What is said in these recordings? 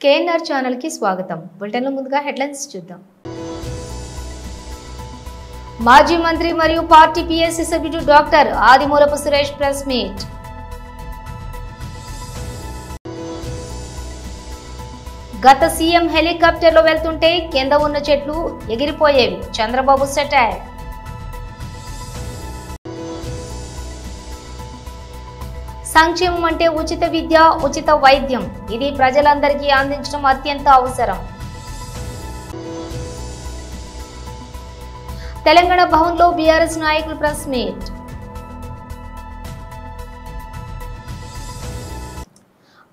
KNR channel కి స్వాగతం. బులెటిన్లో ముందుగా హెడ్లైన్స్ చూద్దాం. మాజీ మంత్రి మరియు పార్టీ పిఎస్సి సభ్యుడు doctor Adimulapu Suresh press meet. గత సీఎం హెలికాప్టర్లో వెళ్తుంటే కింద ఉన్న చెట్లు ఎగిరిపోయేవి, చంద్రబాబు సెటైర్. సంక్షేమం అంటే ఉచిత విద్య, ఉచిత వైద్యం. ఇది ప్రజలందరికీ అందించడం అత్యంత అవసరం. తెలంగాణ భవన్లో బీఆర్ఎస్ నాయకులు ప్రెస్ మీట్.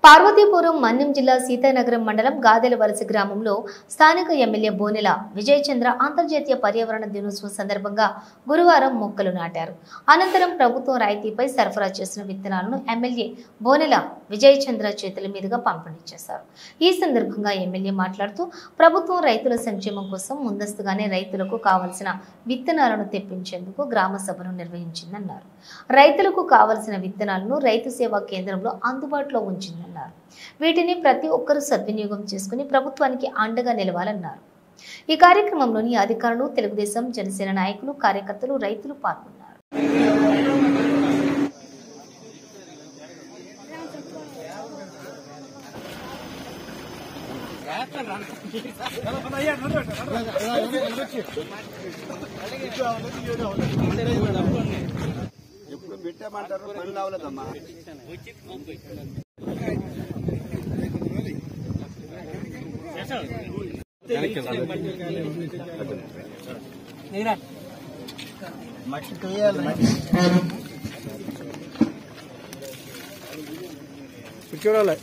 పార్వతీపురం మన్యం జిల్లా సీతానగరం మండలం గాదెలవలస గ్రామంలో స్థానిక ఎమ్మెల్యే బోనెల విజయ్ చంద్ర అంతర్జాతీయ పర్యావరణ దినోత్సవం సందర్భంగా గురువారం మొక్కలు నాటారు. అనంతరం ప్రభుత్వం రాయితీపై సరఫరా చేసిన విత్తనాలను ఎమ్మెల్యే బోనెల విజయ్ చంద్ర చేతుల మీదుగా పంపిణీ చేశారు. ఈ సందర్భంగా ఎమ్మెల్యే మాట్లాడుతూ ప్రభుత్వం రైతుల సంక్షేమం కోసం ముందస్తుగానే రైతులకు కావలసిన విత్తనాలను తెప్పించేందుకు గ్రామ సభను నిర్వహించిందన్నారు. రైతులకు కావలసిన విత్తనాలను రైతు సేవా కేంద్రంలో అందుబాటులో ఉంచిందన్నారు. వీటిని ప్రతి ఒక్కరూ సద్వినియోగం చేసుకుని ప్రభుత్వానికి అండగా నిలవాలన్నారు. ఈ కార్యక్రమంలోని అధికారులు, తెలుగుదేశం, జనసేన నాయకులు, కార్యకర్తలు, రైతులు పాల్గొన్నారు. ఎప్పుడు పెట్టామంటారు, పని రావలేదమ్మా. మట్టి తోయాలి, చూడాలి.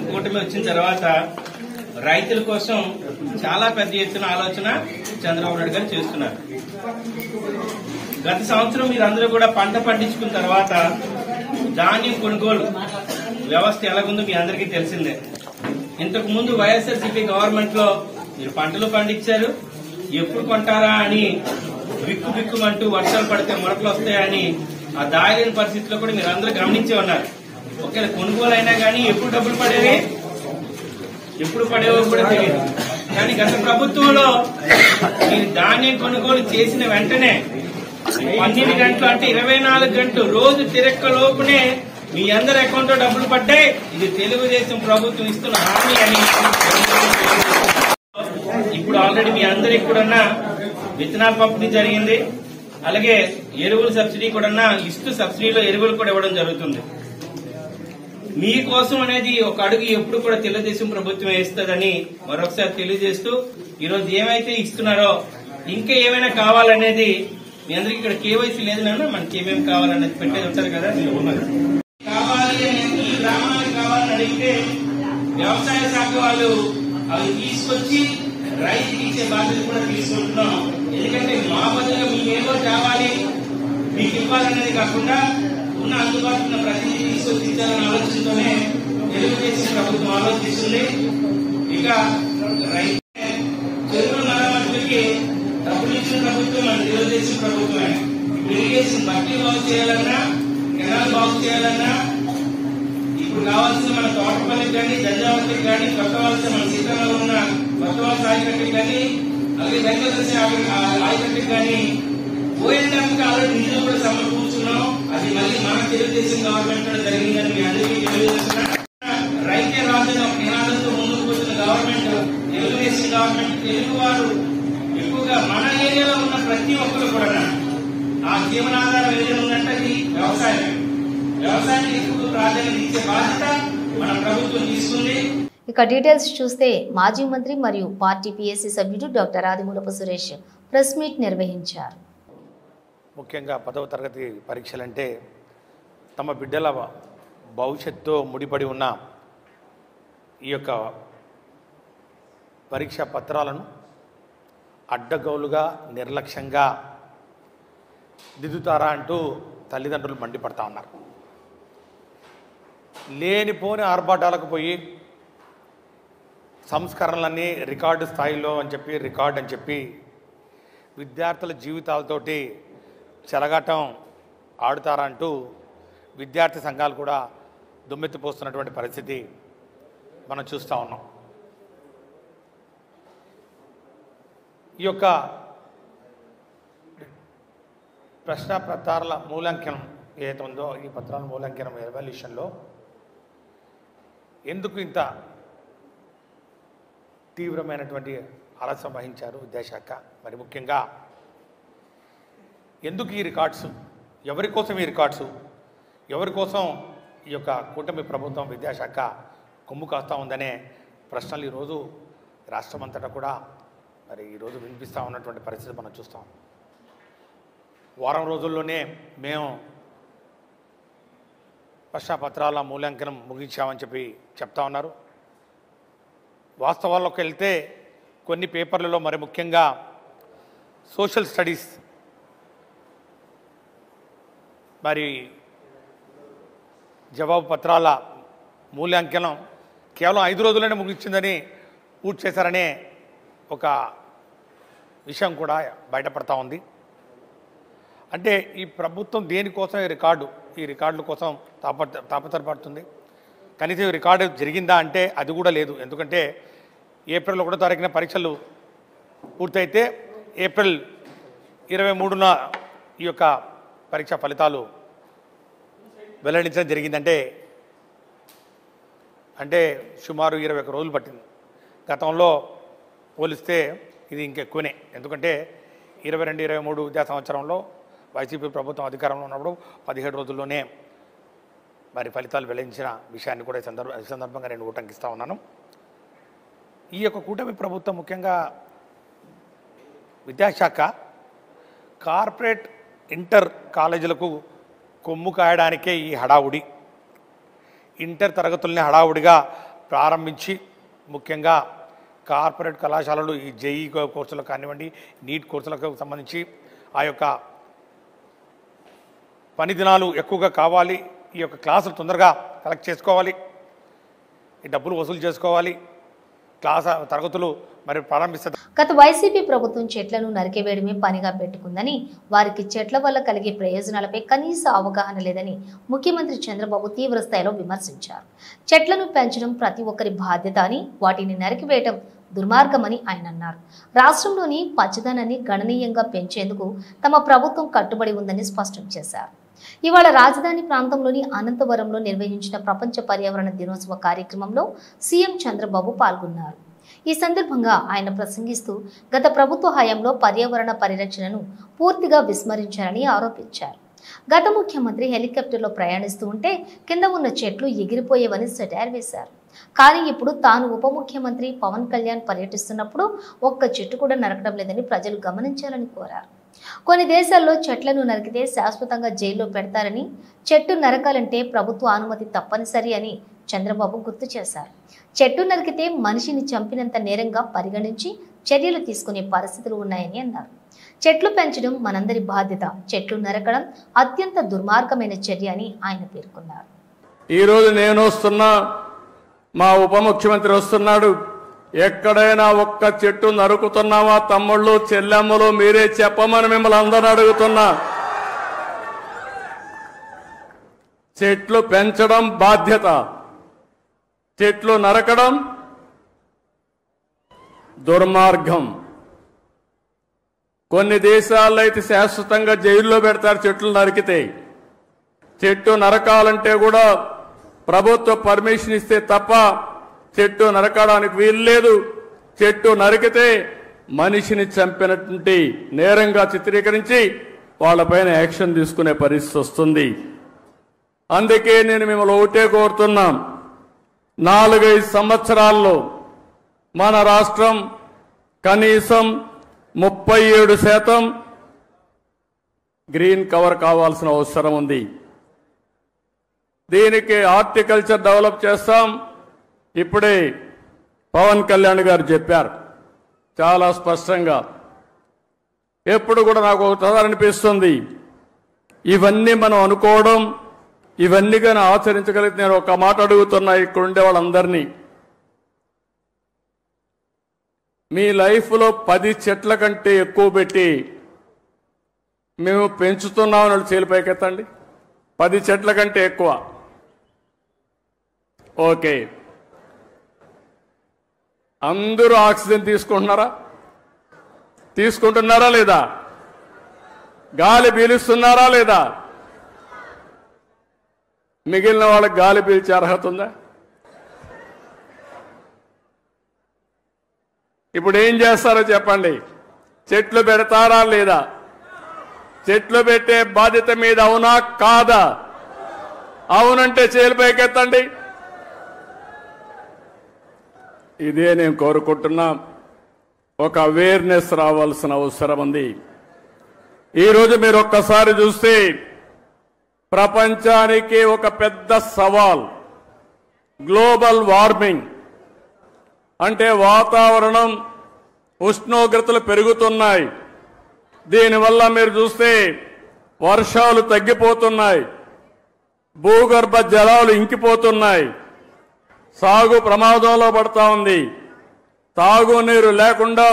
కూటమి వచ్చిన తర్వాత రైతుల కోసం చాలా పెద్ద ఎత్తున ఆలోచన చంద్రబాబు నాయుడు గారు చేస్తున్నారు. గత సంవత్సరం మీరందరూ కూడా పంట పండించుకున్న తర్వాత ధాన్యం కొనుగోలు వ్యవస్థ ఎలాగుందో మీ అందరికీ తెలిసిందే. ఇంతకు ముందు వైఎస్ఆర్సీపీ గవర్నమెంట్ లో మీరు పంటలు పండించారు, ఎప్పుడు కొంటారా అని బిక్కు బిక్కుమంటూ వర్షాలు పడితే మొలకలు వస్తాయని ఆ దాయలేని పరిస్థితిలో కూడా మీరు అందరూ గమనించే ఉన్నారు. ఒకవేళ కొనుగోలు అయినా కానీ ఎప్పుడు డబ్బులు పడేవి, ఎప్పుడు పడేవో కూడా తెలియదు. కానీ గత ప్రభుత్వంలో మీరు ధాన్యం కొనుగోలు చేసిన వెంటనే 12 గంటలు అంటే 24 గంటలు రోజు తిరక్క లోపునే మీ అందరి అకౌంట్ లో డబ్బులు పడ్డాయి. ఇది తెలుగుదేశం ప్రభుత్వం ఇస్తున్న హామీ అని. ఇప్పుడు ఆల్రెడీ మీ అందరికి కూడా విత్తనాల పంపిణీ జరిగింది. అలాగే ఎరువుల సబ్సిడీ కూడా ఇస్తూ సబ్సిడీలో ఎరువులు కూడా ఇవ్వడం జరుగుతుంది. మీకోసం అనేది ఒక అడుగు ఎప్పుడు కూడా తెలుగుదేశం ప్రభుత్వం వేస్తుందని మరొకసారి తెలియజేస్తూ ఈరోజు ఏమైతే ఇస్తున్నారో ఇంకా ఏమైనా కావాలనేది మీ అందరికి ఇక్కడ కేవైసీ లేదు నాన్న, మనకి ఏమేమి కావాలనేది పెట్టేది ఉంటారు కదా, మీరు ఉన్నారు. కావాలి ఈ గ్రామానికి కావాలని అడిగితే వ్యవసాయ శాఖ వాళ్ళు అవి తీసుకొచ్చి రైతుకి ఇచ్చే బాధ్యత కూడా తీసుకుంటున్నాం. ఎందుకంటే మా బదులుగా మీకేమో కావాలి మీకు ఇవ్వాలనేది కాకుండా ఉన్న అందుబాటులో ఉన్న ప్రతిదీ తీసుకొచ్చి ఇచ్చారన్న ఆలోచనతోనే తెలుగుదేశం ప్రభుత్వం ఆలోచిస్తుంది. ఇక రైతు చెరువుల మరమ్మతులకి డబ్బులు ఇచ్చిన ప్రభుత్వం మన తెలుగుదేశం ప్రభుత్వమే. ఇరిగేషన్ మట్టి బాగు చేయాలన్నా, కెనాల్ బాగు చేయాలన్నా, ఇప్పుడు కావాల్సిన మన తోటపల్లికి కానీ, జంజావతికి కానీ, కొత్త వలస మన సీతారాలో ఉన్న కొత్త వలస ఆయకట్టుకి కానీ, అలాగే వెంకటేశ ఆయకట్టుకి కానీ పోయేదానికి ఆల్రెడీ నిధులు కూడా సమకూర్చున్నాం. అది మళ్ళీ మన తెలుగుదేశం గవర్నమెంట్ లో జరిగిందని మీ అందరికీ తెలియజేస్తున్నా. రైతే రాజుని ఒక నినాదంతో ముందుకు పోతున్న గవర్నమెంట్ తెలుగుదేశం గవర్నమెంట్. తెలుగు వారు ఎక్కువగా మన ఏరియాలో ఉన్న ప్రతి ఒక్కరు కూడా ఆ జీవనాధారం ఏదైనా ఉందంటే అది వ్యవసాయం. వ్యవసాయానికి ఎక్కువ ప్రాధాన్యత ఇచ్చే బాధ్యత మన ప్రభుత్వం తీసుకుంది. ఇక డీటెయిల్స్ చూస్తే మాజీ మంత్రి మరియు పార్టీ పిఎస్సి సభ్యుడు doctor Adimulapu Suresh press meet నిర్వహించారు. ముఖ్యంగా 10వ తరగతి పరీక్షలంటే తమ బిడ్డల భవిష్యత్తుతో ముడిపడి ఉన్న ఈ యొక్క పరీక్షా పత్రాలను అడ్డగోలుగా నిర్లక్ష్యంగా దిద్దుతారా అంటూ తల్లిదండ్రులు మండిపడతా ఉన్నారు. లేనిపోని ఆర్భాటాలకు పోయి సంస్కరణలన్నీ రికార్డు స్థాయిలో అని చెప్పి విద్యార్థుల జీవితాలతోటి చెలగాటం ఆడుతారా అంటూ విద్యార్థి సంఘాలు కూడా దుమ్మెత్తిపోస్తున్నటువంటి పరిస్థితి మనం చూస్తూ ఉన్నాం. ఈ యొక్క ప్రశ్నపత్రాల మూల్యాంకనం ఏదైతే ఉందో ఈ పత్రాల మూల్యాంకనం ఎవాల్యుయేషన్లో ఎందుకు ఇంత తీవ్రమైనటువంటి ఆలస్యం వహించారు విద్యాశాఖ? మరి ముఖ్యంగా ఎందుకు ఈ రికార్డ్స్, ఎవరి కోసం ఈ రికార్డ్స్, ఎవరి కోసం ఈ యొక్క కూటమి ప్రభుత్వం విద్యాశాఖ కొమ్ము కాస్తూ ఉందనే ప్రశ్నలు ఈరోజు రాష్ట్రమంతటా కూడా మరి ఈరోజు వినిపిస్తూ ఉన్నటువంటి పరిస్థితి మనం చూస్తాం. వారం రోజుల్లోనే మేము ప్రశ్నపత్రాల మూల్యాంకనం ముగించామని చెప్తా ఉన్నారు. వాస్తవాల్లోకి వెళ్తే కొన్ని పేపర్లలో మరి ముఖ్యంగా సోషల్ స్టడీస్ మరి జవాబు పత్రాల మూల్యాంకనం కేవలం 5 రోజుల్లోనే ముగించిందని పూర్తి చేశారనే ఒక విషయం కూడా బయటపడతా ఉంది. అంటే ఈ ప్రభుత్వం దేనికోసం ఈ రికార్డుల కోసం తాపత్రపడుతుంది? కనీసం ఈ రికార్డు జరిగిందా అంటే అది కూడా లేదు. ఎందుకంటే ఏప్రిల్ 1వ తారీఖున పరీక్షలు పూర్తయితే ఏప్రిల్ 23న ఈ యొక్క పరీక్షా ఫలితాలు వెల్లడించడం జరిగిందంటే సుమారు 21 రోజులు పట్టింది. గతంలో పోలిస్తే ఇది ఇంకెక్కువనే. ఎందుకంటే 22-23 విద్యా సంవత్సరంలో వైసీపీ ప్రభుత్వం అధికారంలో ఉన్నప్పుడు 17 రోజుల్లోనే మరి ఫలితాలు వెల్లడించిన విషయాన్ని కూడా ఈ సందర్భంగా నేను ఉటంకిస్తూ ఉన్నాను. ఈ యొక్క కూటమి ప్రభుత్వం ముఖ్యంగా విద్యాశాఖ కార్పొరేట్ ఇంటర్ కాలేజీలకు కొమ్ము కాయడానికే ఈ హడావుడి. ఇంటర్ తరగతుల్ని హడావుడిగా ప్రారంభించి ముఖ్యంగా కార్పొరేట్ కళాశాలలు ఈ జేఈ కోర్సులకు కానివ్వండి, నీట్ కోర్సులకు సంబంధించి ఆ యొక్క పని దినాలు ఎక్కువగా కావాలి, ఈ యొక్క క్లాసులు తొందరగా కలెక్ట్ చేసుకోవాలి, ఈ డబ్బులు వసూలు చేసుకోవాలి, తరగతులు మరి ప్రారంభిస్తారు. గత వైసీపీ ప్రభుత్వం చెట్లను నరికివేయడమే పనిగా పెట్టుకుందని, వారికి చెట్ల వల్ల కలిగే ప్రయోజనాలపై కనీస అవగాహన లేదని ముఖ్యమంత్రి చంద్రబాబు తీవ్ర స్థాయిలో విమర్శించారు. చెట్లను పెంచడం ప్రతి ఒక్కరి బాధ్యత అని, వాటిని నరికివేయడం దుర్మార్గమని ఆయన అన్నారు. రాష్ట్రంలోని పచ్చదనాన్ని గణనీయంగా పెంచేందుకు తమ ప్రభుత్వం కట్టుబడి ఉందని స్పష్టం చేశారు. ఇవాళ రాజధాని ప్రాంతంలోని అనంతవరంలో నిర్వహించిన ప్రపంచ పర్యావరణ దినోత్సవ కార్యక్రమంలో సీఎం చంద్రబాబు పాల్గొన్నారు. ఈ సందర్భంగా ఆయన ప్రసంగిస్తూ గత ప్రభుత్వ హయాంలో పర్యావరణ పరిరక్షణను పూర్తిగా విస్మరించారని ఆరోపించారు. గత ముఖ్యమంత్రి హెలికాప్టర్లో ప్రయాణిస్తూ ఉంటే కింద ఉన్న చెట్లు ఎగిరిపోయేవని సెటైర్ వేశారు. కానీ ఇప్పుడు తాను ఉప ముఖ్యమంత్రి పవన్ కళ్యాణ్ పర్యటిస్తున్నప్పుడు ఒక్క చెట్టు కూడా నరకడం లేదని ప్రజలు గమనించాలని కోరారు. కొన్ని దేశాల్లో చెట్లను నరికితే శాశ్వతంగా జైల్లో పెడతారని, చెట్టు నరకాలంటే ప్రభుత్వ అనుమతి తప్పనిసరి అని చంద్రబాబు గుర్తు చేశారు. చెట్టు నరికితే మనిషిని చంపినంత నేరంగా పరిగణించి చర్యలు తీసుకునే పరిస్థితులు ఉన్నాయని అన్నారు. చెట్లు పెంచడం మనందరి బాధ్యత, చెట్లు నరకడం అత్యంత దుర్మార్గమైన చర్య అని ఆయన పేర్కొన్నారు. ఈరోజు నేను వస్తున్నా, మా ఉప ముఖ్యమంత్రి వస్తున్నాడు. ఎక్కడైనా ఒక్క చెట్టు నరుకుతున్నావా తమ్ముళ్ళు, చెల్లెమ్మలు, మీరే చెప్పమని మిమ్మల్ని అందరూ అడుగుతున్నా. చెట్లు పెంచడం బాధ్యత, చెట్లు నరకడం దుర్మార్గం. కొన్ని దేశాల్లో అయితే శాశ్వతంగా జైల్లో పెడతారు చెట్లు నరికితే. చెట్టు నరకాలంటే కూడా ప్రభుత్వ పర్మిషన్ ఇస్తే తప్ప చెట్టు నరకడానికి వీలు లేదు. చెట్టు నరికితే మనిషిని చంపినటువంటి నేరంగా చిత్రీకరించి వాళ్ళపైన యాక్షన్ తీసుకునే పరిస్థితి వస్తుంది. అందుకే నేను మిమ్మల్ని ఒకటే కోరుతున్నాం, 4-5 సంవత్సరాల్లో మన రాష్ట్రం కనీసం 37% గ్రీన్ కవర్ కావాల్సిన అవసరం ఉంది. దీనికి హార్టికల్చర్ డెవలప్ చేస్తాం. ఇప్పుడే పవన్ కళ్యాణ్ గారు చెప్పారు చాలా స్పష్టంగా. ఎప్పుడు కూడా నాకు ఒకసారి అనిపిస్తుంది, ఇవన్నీ మనం అనుకోవడం, ఇవన్నీ కానీ ఆచరించగలిగితే నేను ఒక మాట అడుగుతున్నా ఇక్కడ ఉండే వాళ్ళందరినీ, మీ లైఫ్లో 10 చెట్ల కంటే ఎక్కువ పెట్టి మేము పెంచుతున్నామని వాళ్ళు చేలిపైకెత్తండి. 10 చెట్ల కంటే ఎక్కువ. ఓకే, అందరూ ఆక్సిజన్ తీసుకుంటున్నారా లేదా? గాలి పీలుస్తున్నారా లేదా? మిగిలిన వాళ్ళకి గాలి పీల్చే అర్హత ఉందా? ఇప్పుడు ఏం చేస్తారో చెప్పండి. చెట్లు పెడతారా లేదా? చెట్లు పెట్టే బాధ్యత మీద అవునా కాదా? అవునంటే చేలిపైకెత్తండి. ఇదే నేను కోరుకుంటున్నా. ఒక అవేర్నెస్ రావాల్సిన అవసరం ఉంది. ఈరోజు మీరు ఒక్కసారి చూస్తే ప్రపంచానికి ఒక పెద్ద సవాల్ గ్లోబల్ వార్మింగ్. అంటే వాతావరణం ఉష్ణోగ్రతలు పెరుగుతున్నాయి. దీనివల్ల మీరు చూస్తే వర్షాలు తగ్గిపోతున్నాయి, భూగర్భ జలాలు ఇంకిపోతున్నాయి, సాగు ప్రమాదంలో పడతా ఉంది. తాగునీరు లేకుండా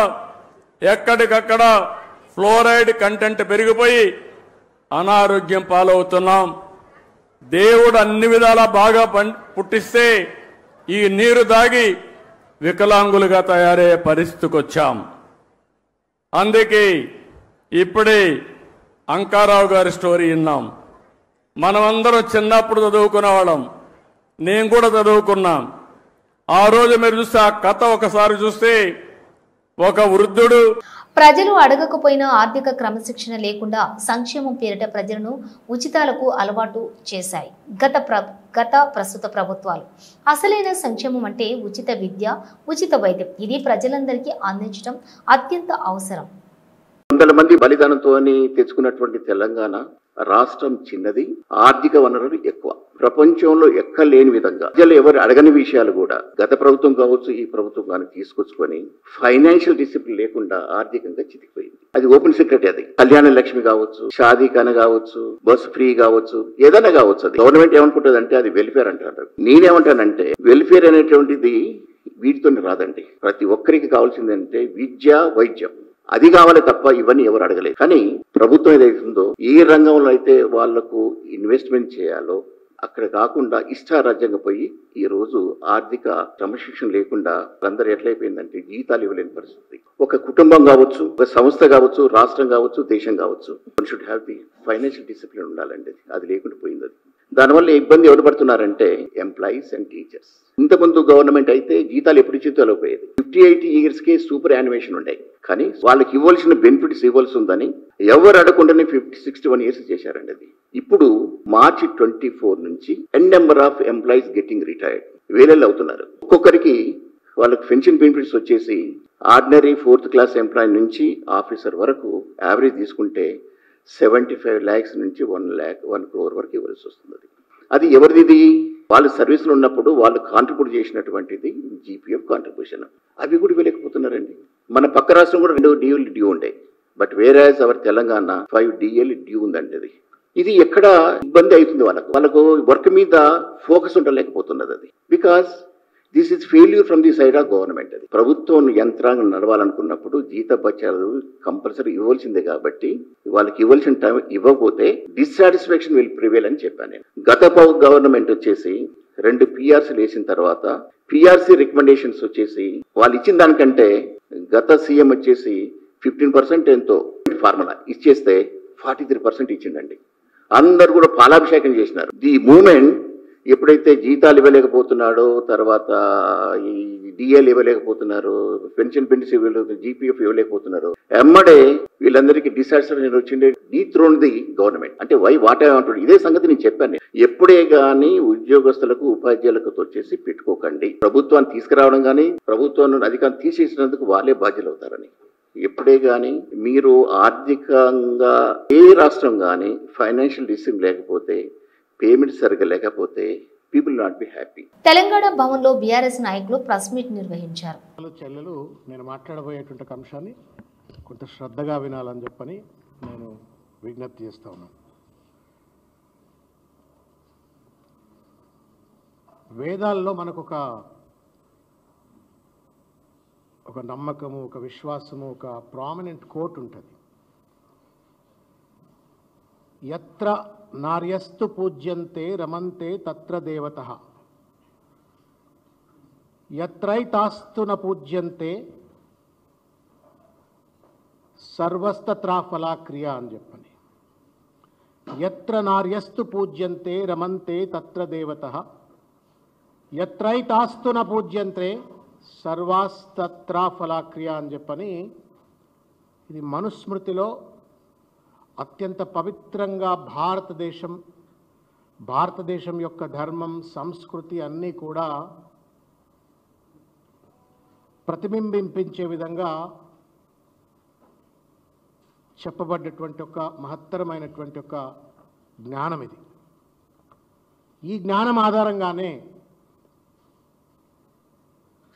ఎక్కడికక్కడ ఫ్లోరైడ్ కంటెంట్ పెరిగిపోయి అనారోగ్యం పాలవుతున్నాం. దేవుడు అన్ని విధాలా బాగా పుట్టిస్తే ఈ నీరు దాగి వికలాంగులుగా తయారయ్యే పరిస్థితికి వచ్చాం. అందుకే ఇప్పుడే అంకారావు గారి స్టోరీ విన్నాం. మనమందరం చిన్నప్పుడు చదువుకునే వాళ్ళం, నేను కూడా చదువుకున్నాం. ఆ రోజు మీరు చూస్తే ఆ కథ ఒకసారి చూస్తే ఒక వృద్ధుడు ప్రజలు అడగకపోయినా ఆర్థిక క్రమశిక్షణ లేకుండా సంక్షేమం పేరిట ప్రజలను ఉచితాలకు అలవాటు చేశాయి గత ప్రస్తుత ప్రభుత్వాలు. అసలైన సంక్షేమం అంటే ఉచిత విద్య, ఉచిత వైద్యం. ఇది ప్రజలందరికీ అందించడం అత్యంత అవసరం. వందల మంది బలిదానంతో తెచ్చుకున్నటువంటి తెలంగాణ రాష్ట్రం చిన్నది, ఆర్థిక వనరులు ఎక్కువ. ప్రపంచంలో ఎక్కలేని విధంగా ప్రజలు ఎవరు అడగని విషయాలు కూడా గత ప్రభుత్వం కావచ్చు, ఈ ప్రభుత్వం కానీ తీసుకొచ్చుకొని ఫైనాన్షియల్ డిసిప్లిన్ లేకుండా ఆర్థికంగా చితికిపోయింది. అది ఓపెన్ సీక్రెట్. అది కళ్యాణ లక్ష్మి కావచ్చు, షాదీ ఖానా కావచ్చు, బస్ ఫ్రీ కావచ్చు, ఏదైనా కావచ్చు. అది గవర్నమెంట్ ఏమనుకుంటుంది అంటే అది వెల్ఫేర్ అంటారు. నేనేమంటానంటే వెల్ఫేర్ అనేటువంటిది వీటితో రాదండి. ప్రతి ఒక్కరికి కావాల్సిందంటే విద్య, వైద్యం. అది కావాలి తప్ప ఇవన్నీ ఎవరు అడగలేదు. కానీ ప్రభుత్వం ఏదైతుందో ఏ రంగంలో అయితే వాళ్లకు ఇన్వెస్ట్మెంట్ చేయాలో అక్కడ కాకుండా ఇష్టారాజ్యంగా పోయి ఈ రోజు ఆర్థిక క్రమశిక్షణ లేకుండా అందరూ ఎట్లయిపోయిందంటే జీతాలు ఇవ్వలేని పరిస్థితి. ఒక కుటుంబం కావచ్చు, ఒక సంస్థ కావచ్చు, రాష్ట్రం కావచ్చు, దేశం కావచ్చు, one should have the financial discipline ఉండాలండి. అది లేకుండా పోయింది. అది దానివల్ల ఇబ్బంది ఎవరు పడుతున్నారంటే ఎంప్లాయీస్ అండ్ టీచర్స్. ఇంతకుముందు గవర్నమెంట్ అయితే జీతాలు ఎప్పుడు ఇచ్చి తొలగిపోయేది. 58 years కి సూపర్ యానిమేషన్ ఉండే, కానీ వాళ్ళకి ఇవ్వాల్సిన బెనిఫిట్స్ ఇవ్వాల్సి ఉందని ఎవరు అడగకుండానే 61 years చేశారండి. అది ఇప్పుడు March 24 నుంచి an number of employees getting retired వేలల్లో అవుతున్నారు. ఒక్కొక్కరికి వాళ్ళకి పెన్షన్ బెనిఫిట్స్ వచ్చేసి ఆర్డినరీ 4th class ఎంప్లాయీ నుంచి ఆఫీసర్ వరకు యావరేజ్ తీసుకుంటే 75 lakhs నుంచి 1 crore వరకు ఇవ్వాల్సి వస్తుంది. అది ఎవరిది? వాళ్ళు సర్వీసులో ఉన్నప్పుడు వాళ్ళు కాంట్రిబ్యూట్ చేసినటువంటిది జీపీఎఫ్ కాంట్రిబ్యూషన్. అవి కూడా ఇవ్వలేకపోతున్నారండి. మన పక్క రాష్ట్రం కూడా 2 DL డ్యూ ఉంటాయి, but whereas our Telangana 5 DL due ఉందండి. ఇది ఎక్కడ ఇబ్బంది అవుతుంది వాళ్ళకు వర్క్ మీద ఫోకస్ ఉండలేకపోతున్నది. అది because this is failure from the side of government. అది ప్రభుత్వం యంత్రాంగం నడవాలనుకున్నప్పుడు జీత బత్యాలు కంపల్సరీ ఇవ్వాల్సిందే. కాబట్టి వాళ్ళకి ఇవ్వాల్సిన టైం ఇవ్వకపోతే డిస్సాటిస్ఫాక్షన్ విల్ ప్రివేల్ అని చెప్పాను నేను. గత గవర్నమెంట్ వచ్చేసి 2 PRCలు వేసిన తర్వాత PRC రికమెండేషన్స్ వచ్చేసి వాళ్ళు ఇచ్చిన దానికంటే గత సీఎం వచ్చేసి 15% ఎంతో ఫార్ములా ఇచ్చేస్తే 43% ఇచ్చిందండి. అందరు కూడా పాలాభిషేకం చేసినారు. ది మూమెంట్ ఎప్పుడైతే జీతాలు ఇవ్వలేకపోతున్నాడో, తర్వాత ఈ డిఎల్ ఇవ్వలేకపోతున్నారు, పెన్షన్ బెనిఫిట్స్ జీపీఎఫ్ ఇవ్వలేకపోతున్నారు, ఎమ్మడే వీళ్ళందరికీ డిసాటిస్ఫాక్షన్ వచ్చిండే థ్రోన్ ది గవర్నమెంట్. అంటే వాట్ ఏమంటాడు ఇదే సంగతి నేను చెప్పాను. ఎప్పుడే కానీ ఉద్యోగస్తులకు ఉపాధ్యాయులకు వచ్చేసి పెట్టుకోకండి. ప్రభుత్వాన్ని తీసుకురావడం కానీ ప్రభుత్వాన్ని అధికారం తీసేసినందుకు వాళ్ళే బాధ్యులు అవుతారని. ఎప్పుడే కానీ మీరు ఆర్థికంగా ఏ రాష్ట్రం కానీ ఫైనాన్షియల్ డిసిప్లిన్ లేకపోతే, పేమెంట్ సరిగ్గా లేకపోతే people not be happy. Telangana భవన్లో బీఆర్ఎస్ నాయకులు ప్రెస్ మీట్ నిర్వహించారు. చెల్లెలు నేను మాట్లాడబోయేటువంటి అంశాన్ని కొంత శ్రద్ధగా వినాలని చెప్పని నేను విజ్ఞప్తి చేస్తా ఉన్నాను. వేదాల్లో మనకు ఒక నమ్మకము, ఒక విశ్వాసము, ఒక ప్రామినెంట్ కోట్ ఉంటుంది. యత్ర నార్యస్తు పూజ్యంతే రమంతే తత్ర దేవతః, యత్రైతాస్తు న పూజ్యంతే సర్వస్తత్రాఫలాక్రియ అని చెప్పని. యత్ర నార్యస్తు పూజ్యంతే రమంతే తత్ర దేవతః, యత్రైతాస్తు న పూజ్యంతే సర్వాస్తత్రాఫలాక్రియ అని చెప్పని. ఇది మనుస్మృతిలో అత్యంత పవిత్రంగా భారతదేశం యొక్క ధర్మం, సంస్కృతి అన్నీ కూడా ప్రతిబింబించే విధంగా చెప్పబడ్డటువంటి ఒక మహత్తరమైనటువంటి ఒక జ్ఞానం ఇది. ఈ జ్ఞానం ఆధారంగానే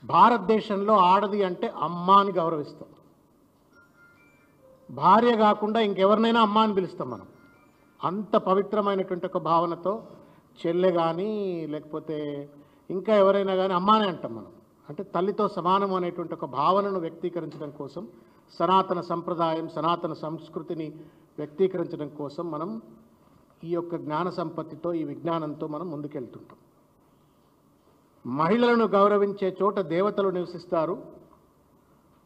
భారతదేశంలో ఆడది అంటే అమ్మ అని గౌరవిస్తాం. భార్య కాకుండా ఇంకెవరినైనా అమ్మ అని పిలుస్తాం మనం. అంత పవిత్రమైనటువంటి ఒక భావనతో చెల్లె కానీ లేకపోతే ఇంకా ఎవరైనా కానీ అమ్మానే అంటాం మనం. అంటే తల్లితో సమానం అనేటువంటి ఒక భావనను వ్యక్తీకరించడం కోసం, సనాతన సంప్రదాయం, సనాతన సంస్కృతిని వ్యక్తీకరించడం కోసం మనం ఈ యొక్క జ్ఞాన సంపత్తితో, ఈ విజ్ఞానంతో మనం ముందుకెళ్తుంటాం. మహిళలను గౌరవించే చోట దేవతలు నివసిస్తారు,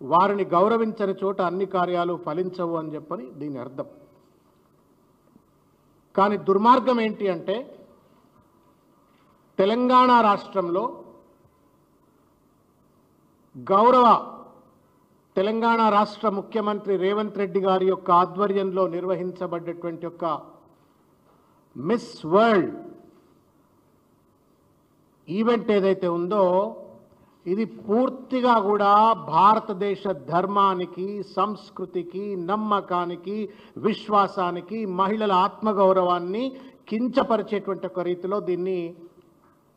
వారిని గౌరవించని చోట అన్ని కార్యాలు ఫలించవు అని చెప్పని దీని అర్థం. కానీ దుర్మార్గం ఏంటి అంటే, తెలంగాణ రాష్ట్రంలో గౌరవ తెలంగాణ రాష్ట్ర ముఖ్యమంత్రి రేవంత్ రెడ్డి గారి యొక్క ఆధ్వర్యంలో నిర్వహించబడ్డటువంటి యొక్క మిస్ వరల్డ్ ఈవెంట్ ఏదైతే ఉందో, ఇది పూర్తిగా కూడా భారతదేశ ధర్మానికి, సంస్కృతికి, నమ్మకానికి, విశ్వాసానికి, మహిళల ఆత్మగౌరవాన్ని కించపరిచేటువంటి ఒక రీతిలో దీన్ని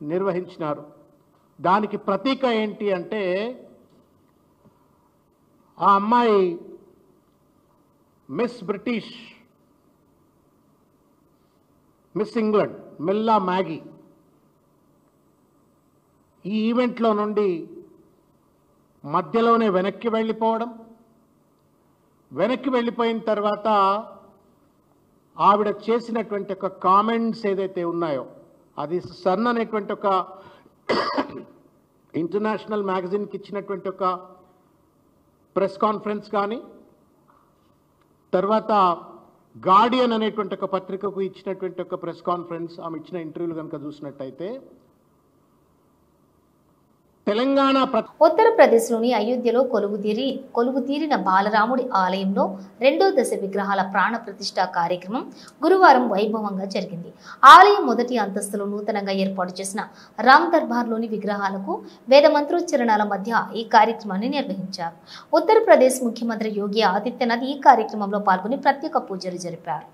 నిర్వహించినారు. దానికి ప్రతీక ఏంటి అంటే, ఆ అమ్మాయి miss British, miss England మిల్లా Maggi ఈ ఈవెంట్లో నుండి మధ్యలోనే వెనక్కి వెళ్ళిపోయిన తర్వాత ఆవిడ చేసినటువంటి ఒక కామెంట్స్ ఏదైతే ఉన్నాయో, అది సన్ అనేటువంటి ఒక ఇంటర్నేషనల్ మ్యాగజైన్కి ఇచ్చినటువంటి ఒక ప్రెస్ కాన్ఫరెన్స్ కానీ, తర్వాత గార్డియన్ అనేటువంటి ఒక పత్రికకు ఇచ్చినటువంటి ఒక ప్రెస్ కాన్ఫరెన్స్, ఆమె ఇచ్చిన ఇంటర్వ్యూలు కనుక చూసినట్టయితే, తెలంగాణ ఉత్తరప్రదేశ్లోని అయోధ్యలో కొలువుతీరిన బాలరాముడి ఆలయంలో 2వ దశ విగ్రహాల ప్రాణ ప్రతిష్ఠ కార్యక్రమం గురువారం వైభవంగా జరిగింది. ఆలయం మొదటి అంతస్తులో నూతనంగా ఏర్పాటు చేసిన రామ్ దర్బార్లోని విగ్రహాలకు వేద మంత్రోచ్చరణాల మధ్య ఈ కార్యక్రమాన్ని నిర్వహించారు. ఉత్తరప్రదేశ్ ముఖ్యమంత్రి యోగి ఆదిత్యనాథ్ ఈ కార్యక్రమంలో పాల్గొని ప్రత్యేక పూజలు జరిపారు.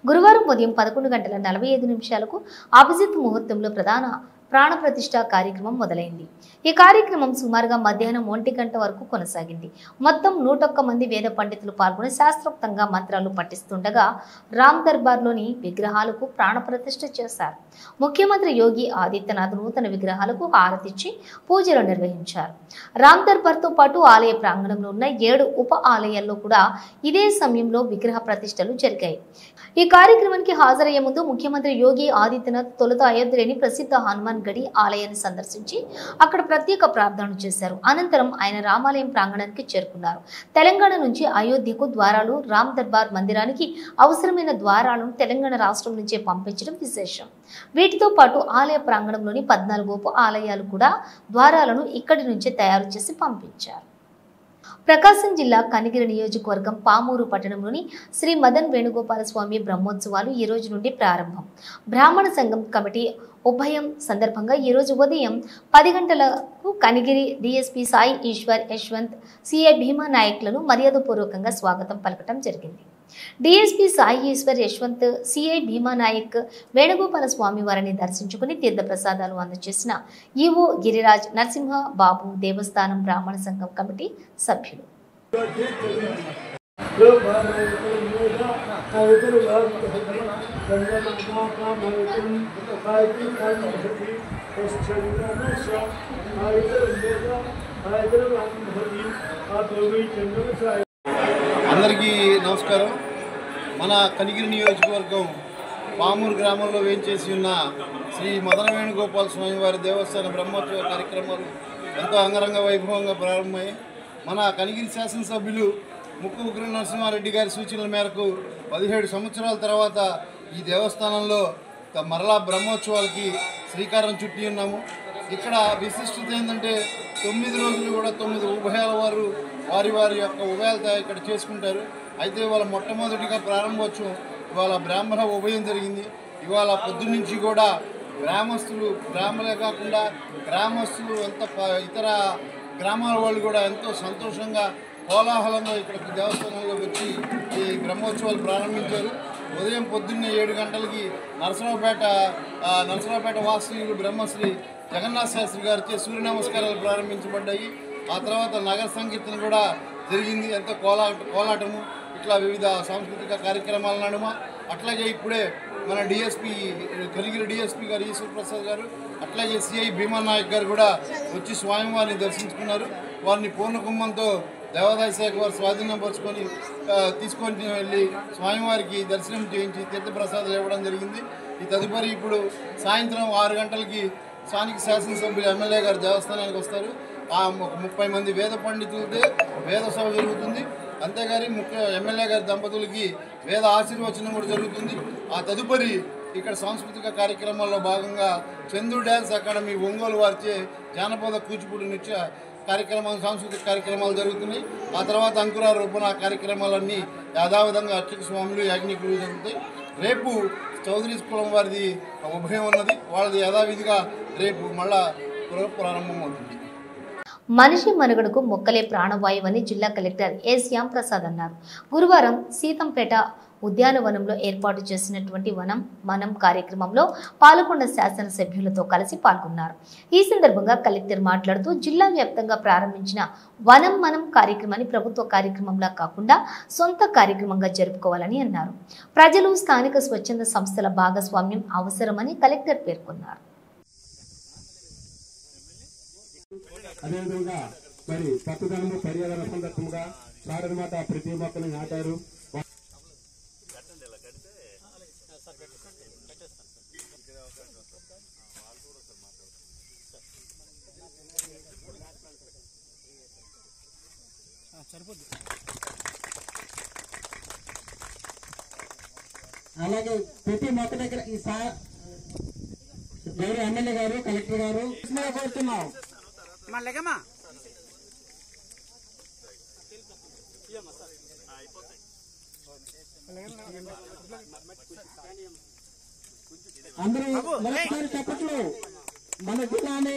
గురువారం ఉదయం 11:45 అభిజిత్ ముహూర్తంలో ప్రధాన ప్రాణప్రతిష్ఠ కార్యక్రమం మొదలైంది. ఈ కార్యక్రమం సుమారుగా మధ్యాహ్నం 1 గంట వరకు కొనసాగింది. మొత్తం 101 మంది వేద పండితులు పాల్గొని శాస్త్రోక్తంగా మంత్రాలు పఠిస్తుండగా రామ్ దర్బార్లోని విగ్రహాలకు ప్రాణప్రతిష్ఠ చేశారు. ముఖ్యమంత్రి యోగి ఆదిత్యనాథ్ నూతన విగ్రహాలకు హారతిచ్చి పూజలు నిర్వహించారు. రామ్ దర్బార్తో పాటు ఆలయ ప్రాంగణంలో ఉన్న 7 ఉప ఆలయాల్లో కూడా ఇదే సమయంలో విగ్రహ ప్రతిష్టలు జరిగాయి. ఈ కార్యక్రమానికి హాజరయ్యే ముందు ముఖ్యమంత్రి యోగి ఆదిత్యనాథ్ తొలుత అయోధ్యలోని ప్రసిద్ధ హనుమాన్ గడి ఆలయాన్ని సందర్శించి అక్కడ ప్రత్యేక ప్రార్థనలు చేశారు. అనంతరం ఆయన రామాలయం ప్రాంగణానికి చేరుకున్నారు. తెలంగాణ నుంచి అయోధ్యకు ద్వారాలు, రామ్ దర్బార్ మందిరానికి అవసరమైన ద్వారాలను తెలంగాణ రాష్ట్రం నుంచే పంపించడం విశేషం. వీటితో పాటు ఆలయ ప్రాంగణంలోని 14 ఉప ఆలయాలు కూడా ద్వారాలను ఇక్కడి నుంచే తయారు చేసి పంపించారు. ప్రకాశం జిల్లా కనిగిరి నియోజకవర్గం పామూరు పట్టణంలోని శ్రీ మదన్ వేణుగోపాల స్వామి బ్రహ్మోత్సవాలు ఈ రోజు నుండి ప్రారంభం. బ్రాహ్మణ సంఘం కమిటీ ఉభయం సందర్భంగా ఈ రోజు ఉదయం 10 గంటలకు కనిగిరి డీఎస్పీ సాయి ఈశ్వర్ యశ్వంత్ సిఐ భీమా నాయక్లను మర్యాదపూర్వకంగా స్వాగతం పలకటం జరిగింది. డీఎస్పీ సాయి ఈశ్వర్ యశ్వంత్ సిఐ భీమా నాయక్ వేణుగోపాల స్వామి వారిని దర్శించుకుని తీర్థ ప్రసాదాలు అందజేసిన ఈవో గిరిరాజ్ నరసింహ బాబు దేవస్థానం బ్రాహ్మణ సంఘం కమిటీ సభ్యులు. అందరికీ నమస్కారం. మన కనిగిరి నియోజకవర్గం పామూరు గ్రామంలో వేంచేసి ఉన్న శ్రీ మదన వేణుగోపాల స్వామి వారి దేవస్థాన బ్రహ్మోత్సవ కార్యక్రమాలు ఎంతో అంగరంగ వైభవంగా ప్రారంభమయ్యాయి. మన కనిగిరి శాసనసభ్యులు ముక్కు ఉగ్ర నరసింహారెడ్డి గారి సూచనల మేరకు 17 సంవత్సరాల తర్వాత ఈ దేవస్థానంలో మరలా బ్రహ్మోత్సవాలకి శ్రీకారం చుట్టి ఉన్నాము. ఇక్కడ విశిష్టత ఏంటంటే 9 రోజులు కూడా 9 ఉభయాల వారు వారి యొక్క ఉభయాలతో ఇక్కడ చేసుకుంటారు. అయితే ఇవాళ మొట్టమొదటిగా ప్రారంభోత్సవం ఇవాళ బ్రాహ్మణ ఉభయం జరిగింది. ఇవాళ పొద్దున్నుంచి కూడా బ్రాహ్మలే కాకుండా గ్రామస్తులు ఇతర గ్రామాల వాళ్ళు కూడా ఎంతో సంతోషంగా కోలాహలంగా ఇక్కడికి దేవస్థానంలో వచ్చి ఈ బ్రహ్మోత్సవాలు ప్రారంభించారు. ఉదయం పొద్దున్నే 7 గంటలకి నరసరావుపేట వాస్తవ్యులు బ్రహ్మశ్రీ జగన్నాథ శాస్త్రి గారిచే సూర్య నమస్కారాలు ప్రారంభించబడ్డాయి. ఆ తర్వాత నగర సంకీర్తన కూడా జరిగింది. ఎంతో కోలాటము ఇట్లా వివిధ సాంస్కృతిక కార్యక్రమాల నడుమ. అట్లాగే ఇప్పుడే మన కనిగిరి డిఎస్పీ గారు ఈశ్వర్ ప్రసాద్ గారు అట్లాగే సిఐ భీమా నాయక్ గారు కూడా వచ్చి స్వామివారిని దర్శించుకున్నారు. వారిని పూర్ణ కుంభంతో దేవాదాయ శాఖ వారు స్వాధీనపరుచుకొని తీసుకొని వెళ్ళి స్వామివారికి దర్శనం చేయించి తీర్థప్రసాదాలు ఇవ్వడం జరిగింది. ఈ తదుపరి ఇప్పుడు సాయంత్రం 6 గంటలకి స్థానిక శాసనసభ్యులు ఎమ్మెల్యే గారు దేవస్థానానికి వస్తారు. ఒక 30 మంది వేద పండితులతో వేద సభ జరుగుతుంది. అంతేగాని ఎమ్మెల్యే గారి దంపతులకి వేద ఆశీర్వచనం కూడా జరుగుతుంది. ఆ తదుపరి ఇక్కడ సాంస్కృతిక కార్యక్రమాల్లో భాగంగా చందు డ్యాన్స్ అకాడమీ ఒంగోలు వారిచే జానపద కూచిపూడి నృత్య సాంస్కృతిక కార్యక్రమాలు జరుగుతున్నాయి. ఆ తర్వాత అంకురారోపణ కార్యక్రమాలన్నీ యథావిధంగా అర్చక స్వాములు యాజ్ఞికులు జరుగుతాయి. రేపు చౌదరి కులం వారిది ఉభయం ఉన్నది. వాళ్ళది యథావిధిగా రేపు మళ్ళా ప్రారంభమవుతుంది. మనిషి మనుగడకు మొక్కలే ప్రాణవాయువని జిల్లా కలెక్టర్ ఏ శ్యాంప్రసాద్ అన్నారు. గురువారం సీతంపేట ఉద్యానవనంలో ఏర్పాటు చేసినటువంటి వనం మనం కార్యక్రమంలో పాల్గొన్న శాసనసభ్యులతో కలిసి పాల్గొన్నారు. ఈ సందర్భంగా కలెక్టర్ మాట్లాడుతూ జిల్లా వ్యాప్తంగా ప్రారంభించిన వనం మనం కార్యక్రమాన్ని ప్రభుత్వ కార్యక్రమంలా కాకుండా సొంత కార్యక్రమంగా జరుపుకోవాలని అన్నారు. ప్రజలు స్థానిక స్వచ్ఛంద సంస్థల భాగస్వామ్యం అవసరమని కలెక్టర్ పేర్కొన్నారు. అదేవిధంగా మరి పట్టుదలము పర్యావరణ సందర్భంగా భారతమాత ప్రతి మొక్కను నాటారు. అలాగే ప్రతి మొక్క దగ్గర ఈ గౌరవ ఎమ్మెల్యే గారు కలెక్టర్ గారు కోరుతున్నాం. అందరూ మరొకసారి చెప్పట్లు మన జిల్లాని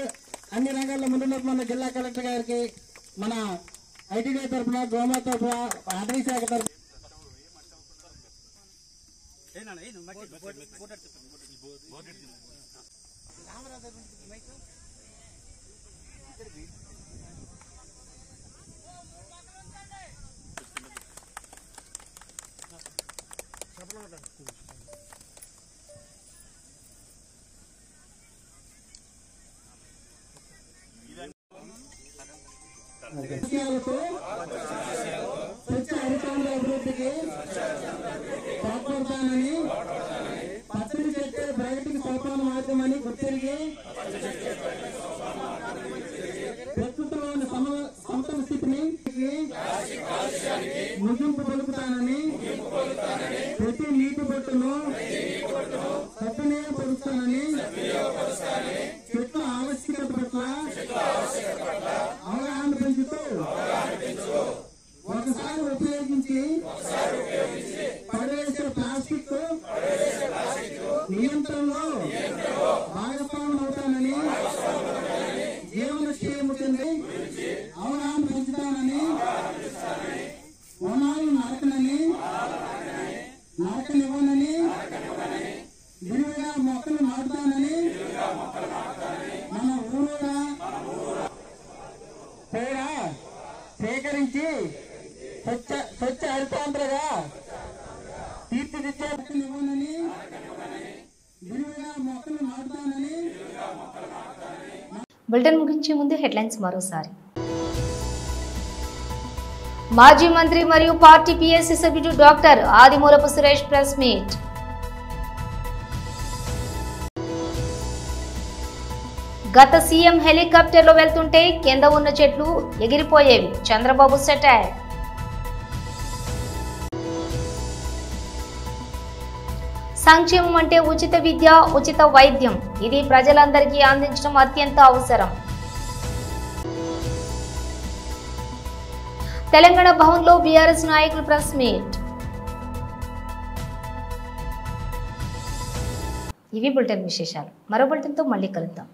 అన్ని రంగాల్లో ముందున్నట్టు మన జిల్లా కలెక్టర్ గారికి, మన ఐటీడీ తరఫున, గోమా తరఫున, అటవీ శాఖ తరఫున స్వచ్ఛ హరితాంధ్ర అభివృద్ధికి తోడ్పడతానని, పచ్చని చెట్టు ప్రగతికి సోపాన మార్గమని గుర్తిరిగి ప్రస్తుతంలోని సమతల స్థితిని ముగింపు పలుకుతానని, ప్రతి నీటి బొట్టును సద్వినియోగపరుస్తానని, చెట్ల ఆవశ్యకత పట్ల అవగాహన పెంచుతూ ఉపయోగించి పడవేసే ప్లాస్టిక్ నియంత్రణలో భాగస్వామ్యం అవుతానని జీవనశైలి గురించి అవగాహన పెంచుతానని వనాలు నరకనివ్వనని విరివిగా మొక్కలు నాటుతానని మన ఊరుగా పేర సేకరించి స్వచ్ఛ హరితాంధ్రగా తీర్చిదిద్దేనివ్వనని విరివిగా మొక్కలు నాటుతానని. బులెటిన్ ముగించే ముందు హెడ్లైన్స్ మరోసారి. మాజీ మంత్రి మరియు పార్టీ పిఎస్సి సభ్యుడు doctor Adimulapu Suresh press meet. గత సీఎం హెలికాప్టర్లో వెళ్తుంటే కింద ఉన్న చెట్లు ఎగిరిపోయేవి, చంద్రబాబు సెటైర్. సంక్షేమం అంటే ఉచిత విద్య, ఉచిత వైద్యం, ఇది ప్రజలందరికీ అందించడం అత్యంత అవసరం. తెలంగాణ భవన్లో బీఆర్ఎస్ నాయకులు ప్రెస్ మీట్. ఇవి బులెటిన్ విశేషాలు. మరో బులెటిన్తో మళ్ళీ కలుద్దాం.